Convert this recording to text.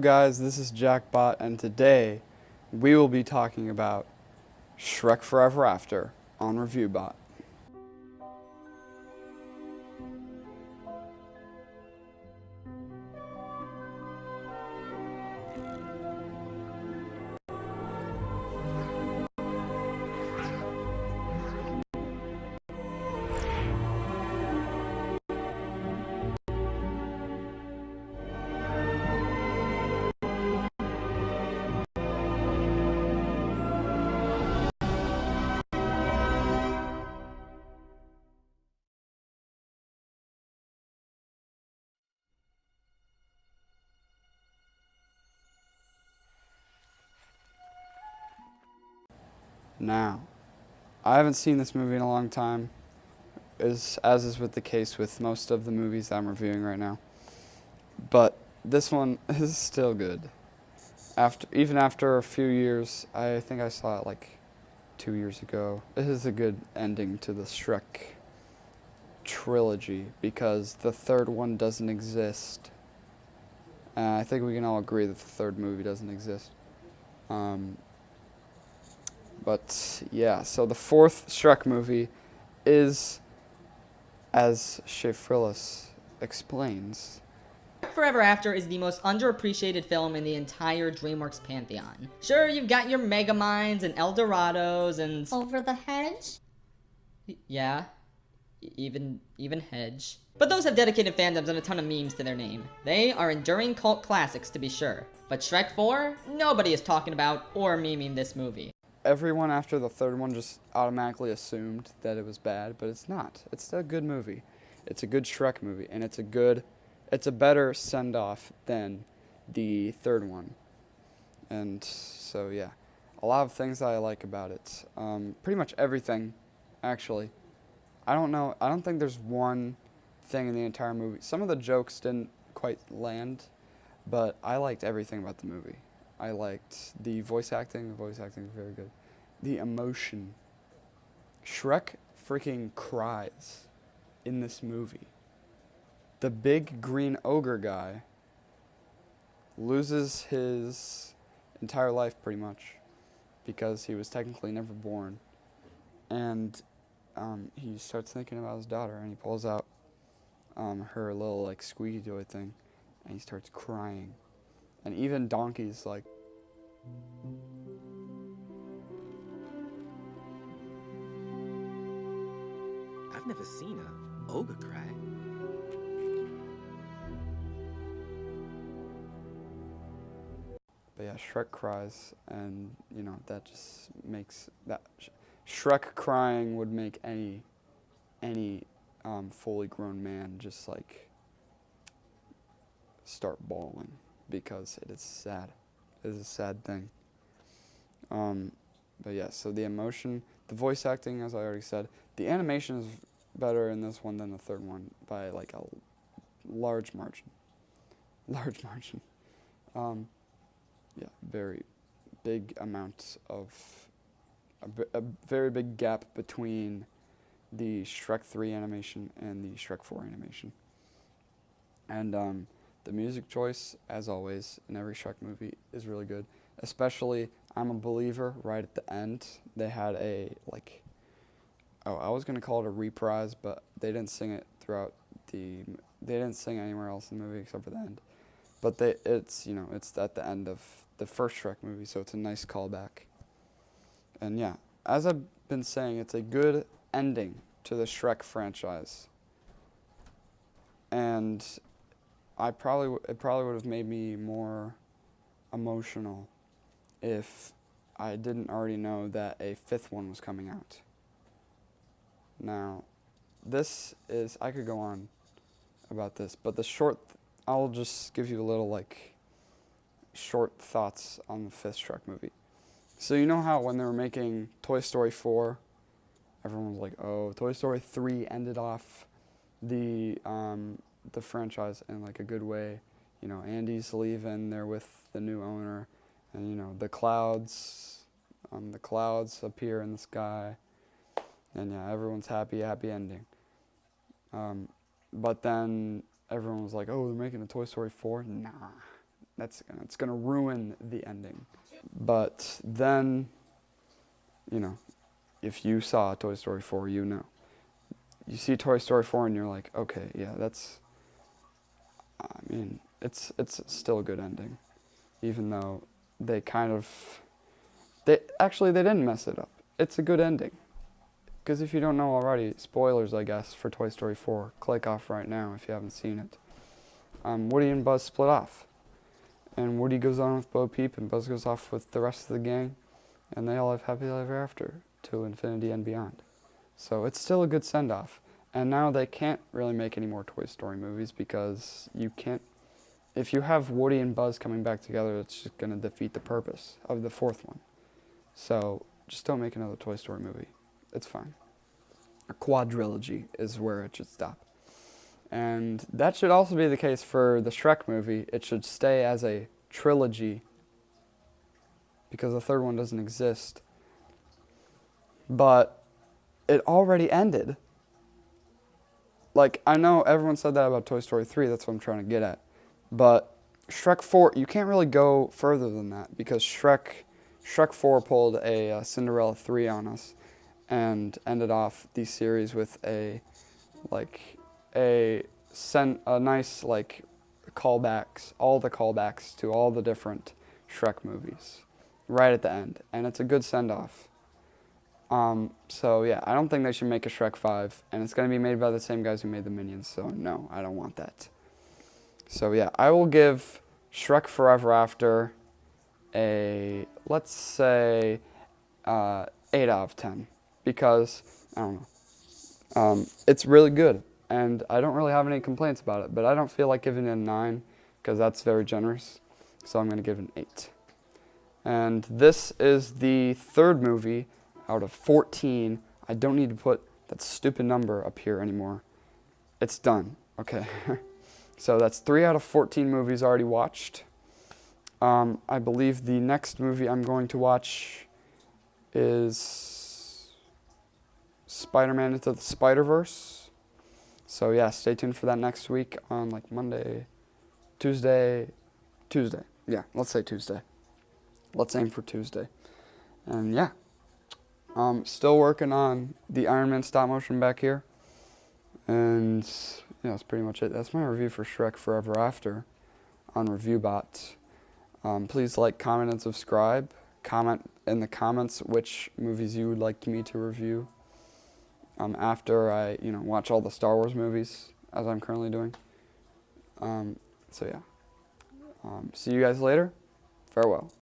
guys, this is Jackbot, and today we will be talking about Shrek Forever After on ReviewBot. Now, I haven't seen this movie in a long time, as is with the case with most of the movies I'm reviewing right now. But this one is still good. Even after a few years, I think I saw it like 2 years ago. It is a good ending to the Shrek trilogy because the third one doesn't exist. I think we can all agree that the third movie doesn't exist. But yeah, so the fourth Shrek movie is, as Shafrillis explains, Forever After is the most underappreciated film in the entire DreamWorks pantheon. Sure, you've got your Megaminds and Eldorados and... Over the Hedge? Yeah, even Hedge. But those have dedicated fandoms and a ton of memes to their name. They are enduring cult classics to be sure. But Shrek 4? Nobody is talking about or memeing this movie. Everyone after the third one just automatically assumed that it was bad, but it's not. It's still a good movie. It's a good Shrek movie, and it's a better send-off than the third one. And so, yeah, a lot of things that I like about it. Pretty much everything, actually. I don't think there's one thing in the entire movie. Some of the jokes didn't quite land, but I liked everything about the movie. I liked the voice acting. The voice acting is very good. The emotion. Shrek freaking cries in this movie. The big green ogre guy loses his entire life pretty much because he was technically never born. And he starts thinking about his daughter, and he pulls out her little like squeaky toy thing, and he starts crying. And even Donkey's like, I've never seen a ogre cry. but yeah, Shrek cries, and that just makes that Shrek crying would make any fully grown man just like start bawling because it is sad. It is a sad thing. But yeah, so the emotion, the voice acting, as I already said, the animation is better in this one than the third one by like a large margin. Large margin. Yeah, very big amount of a very big gap between the Shrek 3 animation and the Shrek 4 animation. And the music choice, as always, in every Shrek movie is really good. Especially, I'm a Believer, right at the end. They had I was going to call it a reprise, but they didn't sing it they didn't sing anywhere else in the movie except for the end. But it's at the end of the first Shrek movie, so it's a nice callback. And yeah, as I've been saying, it's a good ending to the Shrek franchise. And it probably would have made me more emotional if I didn't already know that a fifth one was coming out. Now, I could go on about this, but I'll just give you a little short thoughts on the fifth Shrek movie. So you know how when they were making Toy Story 4, everyone was like, oh, Toy Story 3 ended off the franchise in like a good way. Andy's leaving, they're with the new owner, and the clouds appear in the sky, and yeah, everyone's happy ending. But then everyone was like, oh, they're making a Toy Story 4? Nah, it's gonna ruin the ending. But then, you know, if you saw Toy Story 4, you know. You see Toy Story 4 and you're like, okay, yeah, it's still a good ending. Even though they didn't mess it up. It's a good ending. Because if you don't know already, spoilers, I guess, for Toy Story 4, click off right now if you haven't seen it. Woody and Buzz split off. And Woody goes on with Bo Peep, and Buzz goes off with the rest of the gang. And they all live happily ever after, to infinity and beyond. So it's still a good send-off. And now they can't really make any more Toy Story movies because you can't... If you have Woody and Buzz coming back together, it's just going to defeat the purpose of the fourth one. So just don't make another Toy Story movie. It's fine. A quadrilogy is where it should stop. And that should also be the case for the Shrek movie. It should stay as a trilogy because the third one doesn't exist. But it already ended. Like, I know everyone said that about Toy Story 3. That's what I'm trying to get at. But Shrek 4, you can't really go further than that because Shrek 4 pulled a Cinderella 3 on us and ended off the series with a nice callbacks, all the callbacks to all the different Shrek movies right at the end, and it's a good send-off. So yeah, I don't think they should make a Shrek 5, and it's going to be made by the same guys who made the Minions, so no, I don't want that. So yeah, I will give Shrek Forever After a, let's say, 8 out of 10, because, I don't know, it's really good, and I don't really have any complaints about it, but I don't feel like giving it a 9, because that's very generous, so I'm going to give it an 8. And this is the third movie out of 14. I don't need to put that stupid number up here anymore. It's done, okay. So that's 3 out of 14 movies already watched. I believe the next movie I'm going to watch is Spider-Man Into the Spider-Verse. So yeah, stay tuned for that next week on Tuesday. Yeah, let's say Tuesday. Let's aim for Tuesday. And yeah, still working on the Iron Man stop motion back here. And yeah, that's pretty much it. That's my review for Shrek Forever After on ReviewBot. Please like, comment, and subscribe. Comment in the comments which movies you would like me to review after I, watch all the Star Wars movies, as I'm currently doing. So yeah. See you guys later. Farewell.